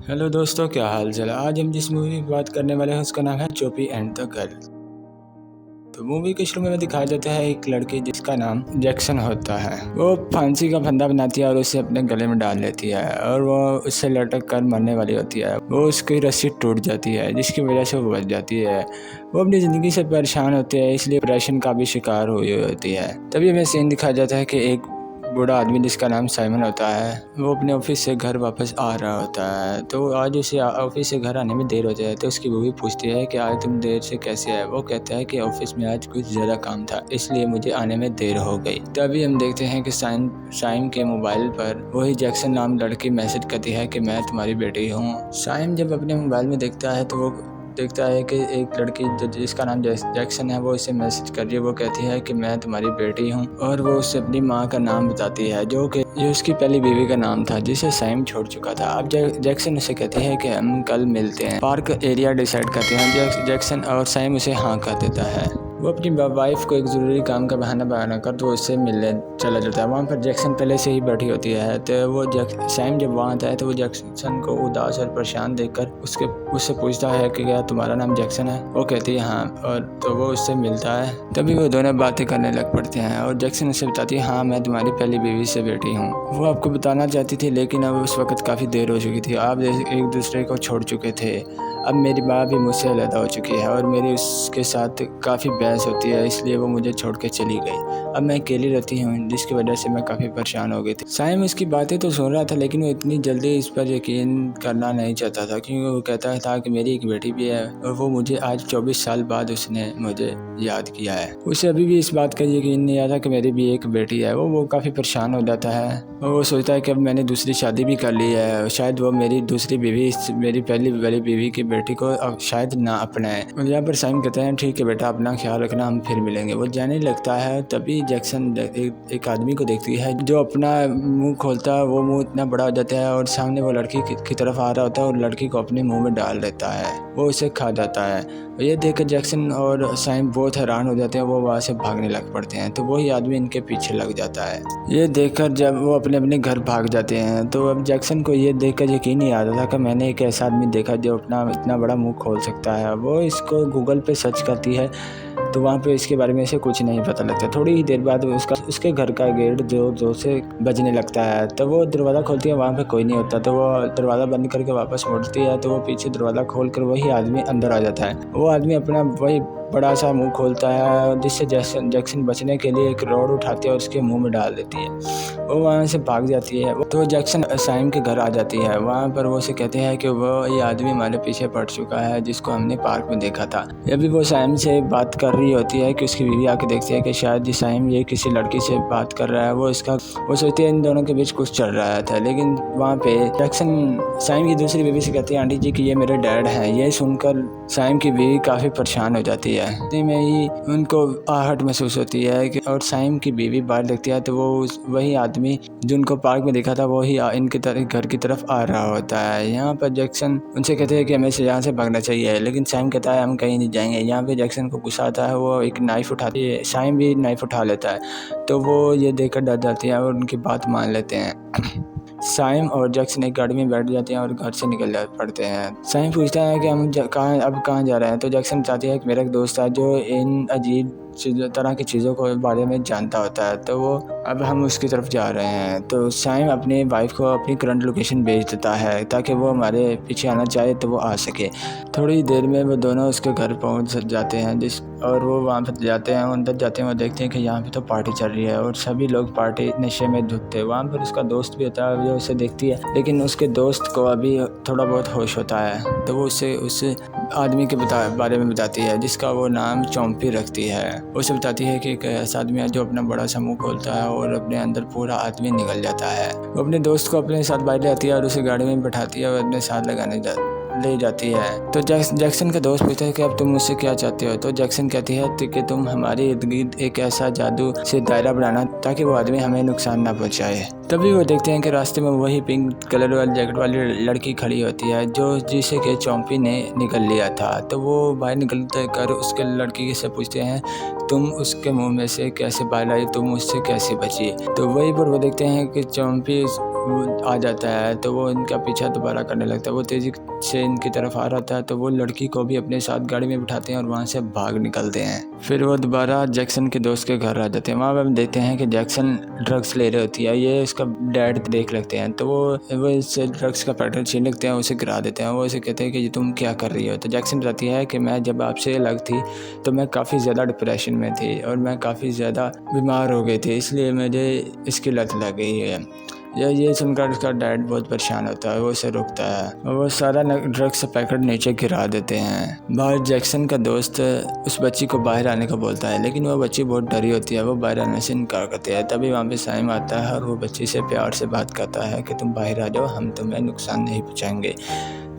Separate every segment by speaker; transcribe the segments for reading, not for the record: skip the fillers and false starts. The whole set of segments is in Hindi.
Speaker 1: हेलो दोस्तों, क्या हाल चाल है। आज हम जिस मूवी की बात करने वाले हैं उसका नाम है चोपी एंड द गर्ल। तो मूवी के शुरू में दिखाया जाता है एक लड़की जिसका नाम जैक्सन होता है। वो फांसी का फंदा बनाती है और उसे अपने गले में डाल लेती है और वो उससे लटक कर मरने वाली होती है। वो उसकी रस्सी टूट जाती है जिसकी वजह से वो बच जाती है। वो अपनी ज़िंदगी से परेशान होते हैं, इसलिए डिप्रेशन का भी शिकार हुई होती है। तभी हमें सीन दिखाया जाता है कि एक बूढ़ा आदमी जिसका नाम साइमन होता है, वो अपने ऑफिस से घर वापस आ रहा होता है। तो आज उसे ऑफिस से घर आने में देर हो जाए तो उसकी बीवी पूछती है कि आज तुम देर से कैसे आए। वो कहता है कि ऑफिस में आज कुछ ज़्यादा काम था, इसलिए मुझे आने में देर हो गई। तभी हम देखते हैं कि साइम के मोबाइल पर वही जैक्सन नाम लड़की मैसेज करती है कि मैं तुम्हारी बेटी हूँ। साइम जब अपने मोबाइल में देखता है तो वो देखता है कि एक लड़की जिसका नाम जैक्सन है वो इसे मैसेज कर रही है। वो कहती है कि मैं तुम्हारी बेटी हूँ और वो उससे अपनी माँ का नाम बताती है जो कि उसकी पहली बीवी का नाम था जिसे साइम छोड़ चुका था। अब जैक्सन उसे कहती है कि हम कल मिलते हैं। पार्क एरिया डिसाइड करते हैं जैक्सन और साइम उसे हाँ कर देता है। वो अपनी वाइफ को एक ज़रूरी काम का बहाना बनाकर तो उससे मिलने चला जाता है। वहाँ पर जैक्सन पहले से ही बैठी होती है। तो वो साइम जब वहाँ आता है तो वो जैक्सन को उदास और परेशान देखकर उससे पूछता है कि क्या तुम्हारा नाम जैक्सन है। वो कहती है हाँ, और तो वो उससे मिलता है। तभी वो दोनों बातें करने लग पड़ते हैं और जैक्सन उससे बताती है हाँ, मैं तुम्हारी पहली बीवी से बेटी हूँ। वो आपको बताना चाहती थी लेकिन अब उस वक्त काफ़ी देर हो चुकी थी। आप एक दूसरे को छोड़ चुके थे। अब मेरी माँ भी मुझसे अलग हो चुकी है और मेरी उसके साथ काफ़ी बहस होती है, इसलिए वो मुझे छोड़ के चली गई। अब मैं अकेली रहती हूँ जिसकी वजह से मैं काफ़ी परेशान हो गई थी। साइम उसकी बातें तो सुन रहा था लेकिन वो इतनी जल्दी इस पर यकीन करना नहीं चाहता था, क्योंकि वो कहता था कि मेरी एक बेटी भी है और वो मुझे आज 24 साल बाद उसने मुझे याद किया है। उसे अभी भी इस बात का यकीन नहीं आता कि मेरी भी एक बेटी है। वो काफ़ी परेशान हो जाता है और वो सोचता है कि अब मैंने दूसरी शादी भी कर ली है, शायद वो मेरी दूसरी बीवी मेरी पहली वाली बीवी की बेटी को अब शायद ना अपनाए। और यहाँ पर साइम कहते हैं ठीक है बेटा, अपना ख्याल रखना, हम फिर मिलेंगे। वो जाने लगता है। तभी जैक्सन एक आदमी को देखती है जो अपना मुंह खोलता है। वो मुंह इतना बड़ा हो जाता है और सामने वो लड़की की तरफ आ रहा होता है और लड़की को अपने मुंह में डाल देता है। वो उसे खा जाता है। ये देखकर जैक्सन और साइम बहुत हैरान हो जाते हैं। वो वहाँ से भागने लग पड़ते हैं तो वही आदमी इनके पीछे लग जाता है। ये देखकर जब वो अपने अपने घर भाग जाते हैं तो अब जैक्सन को ये देखकर यकीन नहीं आता था कि मैंने एक ऐसा आदमी देखा जो अपना इतना बड़ा मुंह खोल सकता है। वो इसको गूगल पे सर्च करती है तो वहाँ पे इसके बारे में से कुछ नहीं पता लगता। थोड़ी ही देर बाद उसके घर का गेट जोर जोर से बजने लगता है। तो वो दरवाज़ा खोलती है, वहाँ पे कोई नहीं होता। तो वो दरवाज़ा बंद करके वापस मुड़ती है तो वो पीछे दरवाज़ा खोल कर वही आदमी अंदर आ जाता है। वो आदमी अपना वही बड़ा सा मुंह खोलता है जिससे जैक्सन बचने के लिए एक रॉड उठाती है और उसके मुंह में डाल देती है। वो वहाँ से भाग जाती है। तो जैक्सन साइम के घर आ जाती है। वहाँ पर वो उसे कहते हैं कि वो ये आदमी हमारे पीछे पड़ चुका है जिसको हमने पार्क में देखा था। अभी वो साइम से बात कर रही होती है कि उसकी बीवी आके देखती है कि शायद साइम ये किसी लड़की से बात कर रहा है। वो सोचती है इन दोनों के बीच कुछ चल रहा था। लेकिन वहाँ पे जैक्सन साइम की दूसरी बीवी से कहती है आंटी जी कि ये मेरे डैड हैं। ये सुनकर साइम की बीवी काफ़ी परेशान हो जाती है। इतने में ही उनको आहट महसूस होती है कि और साइम की बीवी बाहर देखती है तो वो वही आदमी जो उनको पार्क में देखा था वो ही इनके घर की तरफ आ रहा होता है। यहाँ पर जैक्सन उनसे कहते हैं कि हमें यहाँ से भागना चाहिए, लेकिन साइम कहता है हम कहीं नहीं जाएंगे। यहाँ पे जैक्सन को गुस्सा आता है। वो एक नाइफ उठाती है, साइम भी नाइफ उठा लेता है। तो वो ये देखकर डर जाती है और उनकी बात मान लेते हैं। साइम और जैक्सन एक गाड़ी में बैठ जाते हैं और घर से निकल पड़ते हैं। साइम पूछता है कि हम कहाँ जा रहे हैं। तो जैक्सन चाहती है कि मेरा एक दोस्त है जो इन अजीब तरह की चीज़ों को बारे में जानता होता है, तो वो अब हम उसकी तरफ जा रहे हैं। तो साइम अपनी वाइफ को अपनी करंट लोकेशन भेज देता है ताकि वो हमारे पीछे आना चाहे तो वो आ सके। थोड़ी देर में वो दोनों उसके घर पहुंच जाते हैं और वो वहाँ पर जाते हैं। अंदर जाते हैं वो देखते हैं कि यहाँ पे तो पार्टी चल रही है और सभी लोग पार्टी नशे में धुत थे। वहाँ पर उसका दोस्त भी होता है जो उसे देखती है, लेकिन उसके दोस्त को अभी थोड़ा बहुत होश होता है। तो वो उस आदमी के बारे में बताती है जिसका वो नाम चौंपी रखती है। उसे बताती है कि एक ऐसा आदमी है जो अपना बड़ा सा मुंह खोलता है और अपने अंदर पूरा आदमी निकल जाता है। वो अपने दोस्त को अपने साथ बाहर ले आती है और उसे गाड़ी में बैठाती है और अपने साथ ले जाती है। तो जैक्सन का दोस्त पूछता है कि अब तुम मुझसे क्या चाहते हो। तो जैक्सन कहती है कि तुम हमारे इर्द गिर्द एक ऐसा जादू से दायरा बनाना ताकि वो आदमी हमें नुकसान ना पहुंचाए। तभी वो देखते हैं कि रास्ते में वही पिंक कलर वाली जैकेट वाली लड़की खड़ी होती है जिसे के चौंपी ने निकल लिया था। तो वो बाहर निकल कर उसके लड़की से पूछते हैं तुम उसके मुंह में से कैसे बाहर आई, तुम उससे कैसे बची। तो वही पर वो देखते हैं कि चौंपी वो आ जाता है तो वो इनका पीछा दोबारा करने लगता है। वो तेज़ी से इनकी तरफ आ रहा था तो वो लड़की को भी अपने साथ गाड़ी में बिठाते हैं और वहाँ से भाग निकलते हैं। फिर वो दोबारा जैक्सन के दोस्त के घर आ जाते हैं। वहाँ पर हम देखते हैं कि जैक्सन ड्रग्स ले रही होती है। ये उसका डैड देख लगते हैं तो वो इससे ड्रग्स का पैकेट छीन लेते हैं, उसे गिरा देते हैं। वो उसे कहते हैं कि तुम क्या कर रही हो। तो जैक्सन बताती है कि मैं जब आपसे अलग थी तो मैं काफ़ी ज़्यादा डिप्रेशन में थी और मैं काफ़ी ज़्यादा बीमार हो गई थी, इसलिए मुझे इसकी लत लग गई है। ये सुनकर उसका डैड बहुत परेशान होता है। वो उसे रोकता है और वो सारा ड्रग्स का पैकेट नीचे गिरा देते हैं। बाहर जैक्सन का दोस्त उस बच्ची को बाहर आने को बोलता है, लेकिन वो बच्ची बहुत डरी होती है। वो बाहर आने से इनकार करती है। तभी वहाँ पे साइम आता है और वो बच्ची से प्यार से बात करता है कि तुम बाहर आ जाओ, हम तुम्हें नुकसान नहीं पहुँचाएंगे।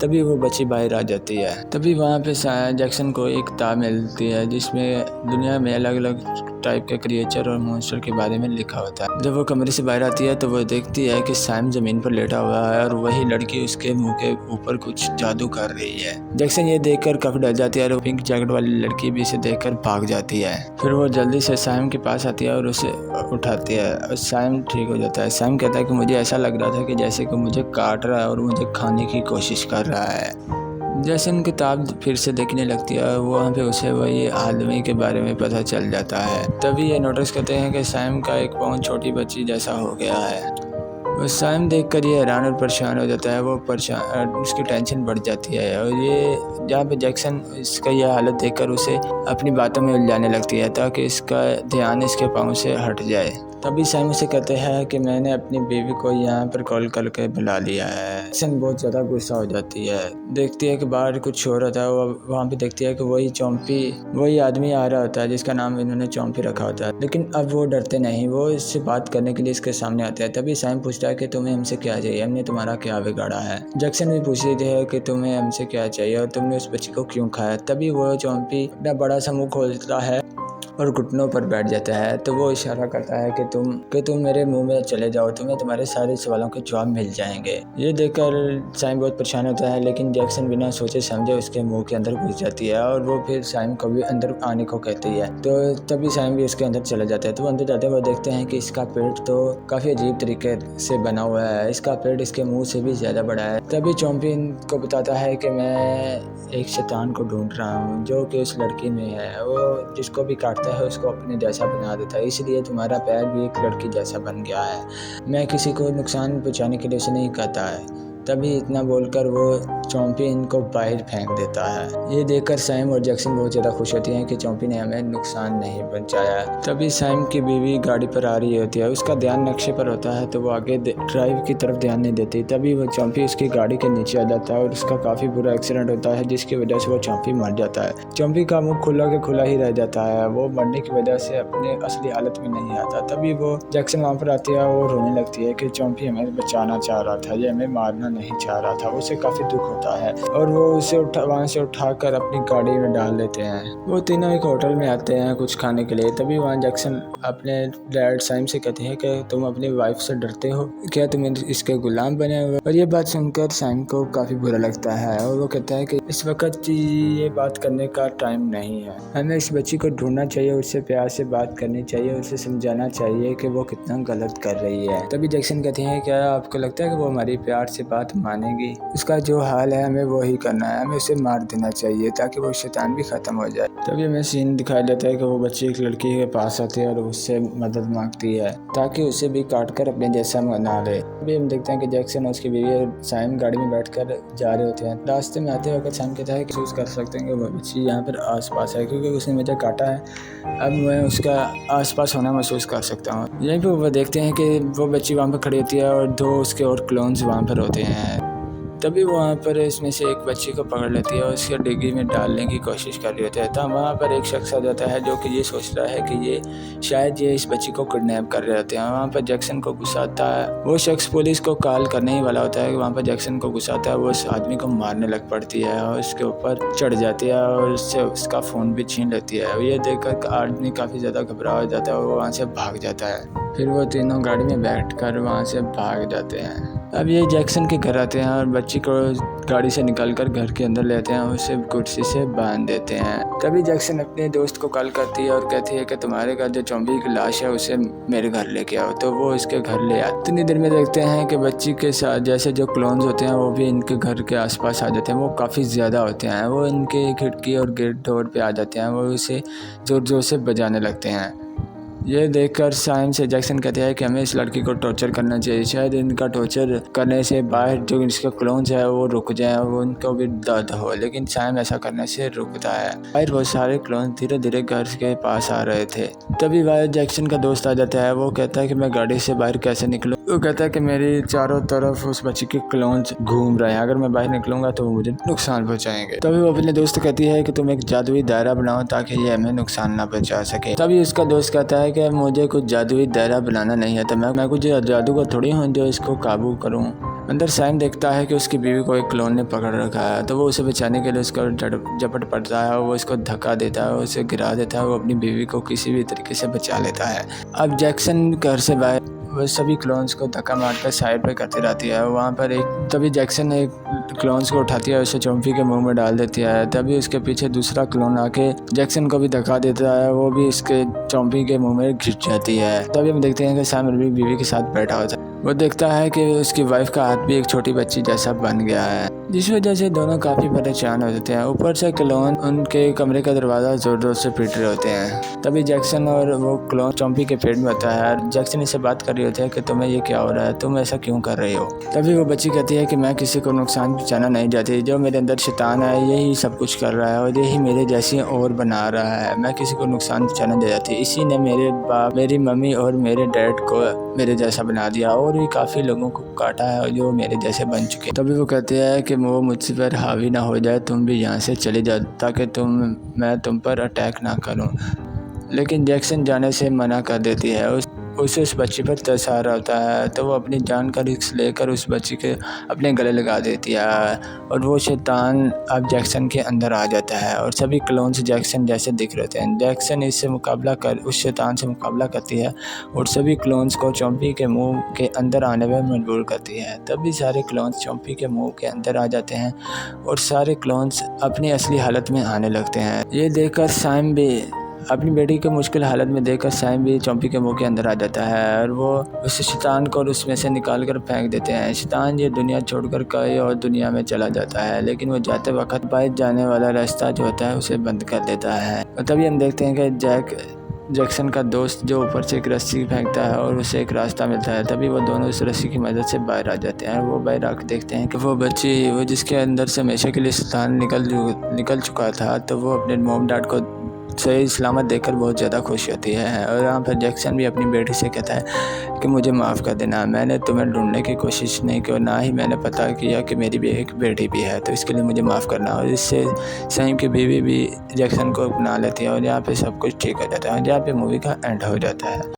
Speaker 1: तभी वो बच्ची बाहर आ जाती है। तभी वहाँ पे जैक्सन को एक किताब मिलती है जिसमें दुनिया में अलग अलग टाइप के क्रिएचर और मॉन्स्टर के बारे में लिखा होता है। जब वो कमरे से बाहर आती है तो वो देखती है कि सैम ज़मीन पर लेटा हुआ है और वही लड़की उसके मुंह के ऊपर कुछ जादू कर रही है। जैक्सन ये देखकर काफ़ी डर जाती है और पिंक जैकेट वाली लड़की भी इसे देखकर भाग जाती है। फिर वो जल्दी से सैम के पास आती है और उसे उठाती है और सैम ठीक हो जाता है। सैम कहता है कि मुझे ऐसा लग रहा था कि जैसे कि मुझे काट रहा है और मुझे खाने की कोशिश कर रहा है। जैसन किताब फिर से देखने लगती है, वहाँ पे उसे वही आदमी के बारे में पता चल जाता है। तभी ये नोटिस करते हैं कि सैम का एक पाँव छोटी बच्ची जैसा हो गया है। वो सैम देखकर ये हैरान और परेशान हो जाता है। वो परेशान, उसकी टेंशन बढ़ जाती है और ये जहाँ पे जैक्सन इसका यह हालत देखकर उसे अपनी बातों में उलझाने लगती है ताकि इसका ध्यान इसके पाँव से हट जाए। तभी सैम उसे कहते हैं कि मैंने अपनी बीवी को यहाँ पर कॉल करके बुला लिया है। जैक्सन बहुत ज़्यादा गुस्सा हो जाती है। देखती है कि बाहर कुछ हो रहा था। वो वहाँ पे देखती है कि वही आदमी आ रहा होता है जिसका नाम इन्होंने चौंपी रखा होता है। लेकिन अब वो डरते नहीं, वो इससे बात करने के लिए इसके सामने आते हैं। तभी सैम पूछता है कि तुम्हें हमसे क्या चाहिए, हमने तुम्हारा क्या बिगाड़ा है। जैक्सन भी पूछ रही है कि तुम्हें हमसे क्या चाहिए और तुमने उस बच्ची को क्यों खाया। तभी वो चौंपी अपना बड़ा सा मुँह खोलता है और घुटनों पर बैठ जाता है। तो वो इशारा करता है कि तुम मेरे मुंह में चले जाओ, तुम्हें तुम्हारे सारे सवालों के जवाब मिल जाएंगे। ये देखकर सैम बहुत परेशान होता है, लेकिन जैक्सन बिना सोचे समझे उसके मुंह के अंदर घुस जाती है और वो फिर सैम को भी अंदर आने को कहती है। तो तभी सैम भी उसके अंदर चला जाता है। तो वो अंदर जाते हुए देखते हैं कि इसका पेट तो काफ़ी अजीब तरीके से बना हुआ है। इसका पेट इसके मुँह से भी ज़्यादा बड़ा है। तभी चौंपी को बताता है कि मैं एक शैतान को ढूंढ रहा हूँ जो कि उस लड़की में है। वो जिसको भी काटता है उसको अपने जैसा बना देता है, इसलिए तुम्हारा पैर भी एक लड़की जैसा बन गया है। मैं किसी को नुकसान पहुंचाने के लिए उसे नहीं कहता है। तभी इतना बोलकर वो चौंपी इनको बाहर फेंक देता है। ये देखकर सैम और जैक्सन बहुत ज़्यादा खुश होती हैं कि चौंपी ने हमें नुकसान नहीं पहुंचाया। तभी सैम की बीवी गाड़ी पर आ रही होती है। उसका ध्यान नक्शे पर होता है तो वो आगे ड्राइव की तरफ ध्यान नहीं देती। तभी वो चौंपी उसकी गाड़ी के नीचे आ जाता है और उसका काफ़ी बुरा एक्सीडेंट होता है जिसकी वजह से वो चौंपी मर जाता है। चौंपी का मुँह खुला के खुला ही रह जाता है। वो मरने की वजह से अपने असली हालत में नहीं आता। तभी वो जैक्सन वहाँ पर आती है और रोने लगती है कि चौंपी हमें बचाना चाह रहा था, ये हमें मारना नहीं चाह रहा था। उसे काफ़ी दुख होता है और वो उसे वहाँ से उठाकर अपनी गाड़ी में डाल देते हैं। वो तीनों एक होटल में आते हैं कुछ खाने के लिए। तभी वहाँ जैक्सन अपने डैड सैम से कहते हैं कि तुम अपनी वाइफ से डरते हो क्या, तुम इसके गुलाम बने हुए। और ये बात सुनकर सैम को काफ़ी बुरा लगता है और वो कहता है कि इस वक्त ये बात करने का टाइम नहीं है। हमें इस बच्ची को ढूंढना चाहिए, उससे प्यार से बात करनी चाहिए, उसे समझाना चाहिए कि वो कितना गलत कर रही है। तभी जैक्सन कहते हैं क्या आपको लगता है कि वो हमारी प्यार से बात मानेगी? उसका जो हाल है हमें वो ही करना है, हमें उसे मार देना चाहिए ताकि वो शैतान भी ख़त्म हो जाए। तभी हमें सीन दिखाई देता है कि वो बच्ची एक लड़की के पास आती है और उससे मदद मांगती है ताकि उसे भी काट कर अपने जैसा बना ले। अभी हम देखते हैं कि जैक्सन और उसकी बीवी सैम गाड़ी में बैठकर जा रहे होते हैं। रास्ते में आते वक्त सैम कहता है कि महसूस कर सकते हैं कि वो बच्ची यहाँ पर आसपास है क्योंकि उसने मुझे काटा है, अब मैं उसका आसपास होना महसूस कर सकता हूँ। यहीं पर वो देखते हैं कि वो बच्ची वहाँ पर खड़ी होती है और दो उसके और क्लोन्स वहाँ पर होते हैं। तभी वहाँ पर इसमें से एक बच्ची को पकड़ लेती है और उसके डिग्गी में डालने की कोशिश कर रही होती है। तो वहाँ पर एक शख्स आ जाता है जो कि ये सोच रहा है कि ये शायद इस बच्ची को किडनैप कर रहे होते हैं। वहाँ पर जैक्सन को गुस्सा आता है। वो शख्स पुलिस को कॉल करने ही वाला होता है कि वहाँ पर जैक्सन को गुस्सा आता है। वो उस आदमी को मारने लग पड़ती है और उसके ऊपर चढ़ जाती है और उससे उसका फ़ोन भी छीन लेती है। ये देखकर आदमी काफ़ी ज़्यादा घबरा हो जाता है और वो वहाँ से भाग जाता है। फिर वो तीनों गाड़ी में बैठकर वहाँ से भाग जाते हैं। अब ये जैक्सन के घर आते हैं और बच्ची को गाड़ी से निकालकर घर के अंदर लेते हैं और उसे कुर्सी से बांध देते हैं। तभी जैक्सन अपने दोस्त को कॉल करती है और कहती है कि तुम्हारे घर जो ज़ॉम्बी की लाश है उसे मेरे घर लेके आओ। तो वो इसके घर ले आते। इतनी देर में देखते हैं कि बच्ची के साथ जैसे जो क्लोन्स होते हैं वो भी इनके घर के आसपास आ जाते हैं। वो काफ़ी ज़्यादा होते हैं। वो इनके खिड़की और गेट डोर पे आ जाते हैं। वो उसे ज़ोर ज़ोर से बजाने लगते हैं। ये देखकर साइम से जैक्सन कहते हैं कि हमें इस लड़की को टॉर्चर करना चाहिए। शायद इनका टॉर्चर करने से बाहर जो इसके क्लोन्स है वो रुक जाएं और वो उनको भी दर्द हो। लेकिन साइम ऐसा करने से रुकता है। बाहर बहुत सारे क्लोन्स धीरे धीरे घर के पास आ रहे थे। तभी वह जैक्सन का दोस्त आ जाता है। वो कहता है कि मैं गाड़ी से बाहर कैसे निकलूँ। वो कहता है कि मेरी चारों तरफ उस बच्ची के क्लोन्स घूम रहे हैं। अगर मैं बाहर निकलूंगा तो वो मुझे नुकसान पहुंचाएंगे। तभी वो अपने दोस्त कहती है कि तुम एक जादुई दायरा बनाओ ताकि ये हमें नुकसान ना पहुंचा सके। तभी उसका दोस्त कहता है कि मुझे कुछ जादुई दायरा बनाना नहीं है, तो मैं कुछ जादू का थोड़ी हूँ जो इसको काबू करूँ। अंदर साइम देखता है कि उसकी बीवी को एक क्लोन ने पकड़ रखा है। तो वो उसे बचाने के लिए उसका झपट पड़ता है और वो इसको धक्का देता है और उसे गिरा देता है। वो अपनी बीवी को किसी भी तरीके से बचा लेता है। अब जैक्सन घर से बाहर वो सभी क्लोन्स को धक्का मारकर साइड पे करती रहती है। वहाँ पर तभी जैक्सन एक क्लोन्स को उठाती है, उसे चॉम्पी के मुंह में डाल देती है। तभी उसके पीछे दूसरा क्लोन आके जैक्सन को भी धक्का देता है। वो भी इसके चॉम्पी के मुंह में घिस जाती है। तभी हम देखते हैं कि साइम अपनी बीवी के साथ बैठा होता है। वो देखता है कि उसकी वाइफ का हाथ भी एक छोटी बच्ची जैसा बन गया है, जिस वजह से दोनों काफ़ी परेशान हो जाते हैं। ऊपर से क्लोन उनके कमरे का दरवाज़ा जोर जोर से पीट रहे होते हैं। तभी जैक्सन और वो क्लोन चॉम्पी के पेट में होता है। जैक्सन इससे बात कर रही होती है कि तुम्हें ये क्या हो रहा है, तुम ऐसा क्यों कर रही हो। तभी वो बच्ची कहती है कि मैं किसी को नुकसान पहुंचाना नहीं चाहती। जो मेरे अंदर शैतान है यही सब कुछ कर रहा है और यही मेरे जैसी और बना रहा है। मैं किसी को नुकसान पहुंचाना नहीं चाहती। इसी ने मेरे बाप, मेरी मम्मी और मेरे डैड को मेरे जैसा बना दिया और भी काफ़ी लोगों को काटा है जो मेरे जैसे बन चुके। तभी वो कहते हैं कि वो मुझसे पर हावी ना हो जाए, तुम भी यहाँ से चले जाओ ताकि मैं तुम पर अटैक ना करूँ। लेकिन जैक्सन जाने से मना कर देती है। उसे उस बच्ची पर तरस आ रहा होता है। तो वो अपनी जान का रिस्क लेकर उस बच्ची के अपने गले लगा देती है और वो शैतान अब जैक्सन के अंदर आ जाता है और सभी क्लोन्स जैक्सन जैसे दिख रहे थे। जैक्सन उस शैतान से मुकाबला करती है और सभी क्लोन्स को चॉम्पी के मुंह के अंदर आने में मजबूर करती है। तभी सारे क्लोन्स चॉम्पी के मुंह के अंदर आ जाते हैं और सारे क्लोन्स अपनी असली हालत में आने लगते हैं। ये देखकर साइम भी अपनी बेटी को मुश्किल हालत में देखकर साइम भी चॉम्पी के मुंह के अंदर आ जाता है और वो उस शैतान को उसमें से निकाल कर फेंक देते हैं। शैतान ये दुनिया छोड़कर कई और दुनिया में चला जाता है, लेकिन वो जाते वक्त बाहर जाने वाला रास्ता जो होता है उसे बंद कर देता है। और तभी हम देखते हैं कि जैक्सन का दोस्त जो ऊपर से एक रस्सी फेंकता है और उसे एक रास्ता मिलता है। तभी वो दोनों उस रस्सी की मदद से बाहर आ जाते हैं। वो बाहर आकर देखते हैं कि वो बच्ची वो जिसके अंदर से हमेशा के लिए शैतान निकल चुका था, तो वो अपने मॉम डैड को सही सलामत देखकर बहुत ज़्यादा खुश होती है। और यहाँ पर जैक्सन भी अपनी बेटी से कहता है कि मुझे माफ़ कर देना, मैंने तुम्हें ढूंढने की कोशिश नहीं की और ना ही मैंने पता किया कि मेरी भी एक बेटी भी है, तो इसके लिए मुझे माफ़ करना। और इससे सईम की बीवी भी जैक्सन को अपना लेती है और यहाँ पे सब कुछ ठीक हो जाता है और यहाँ पे मूवी का एंड हो जाता है।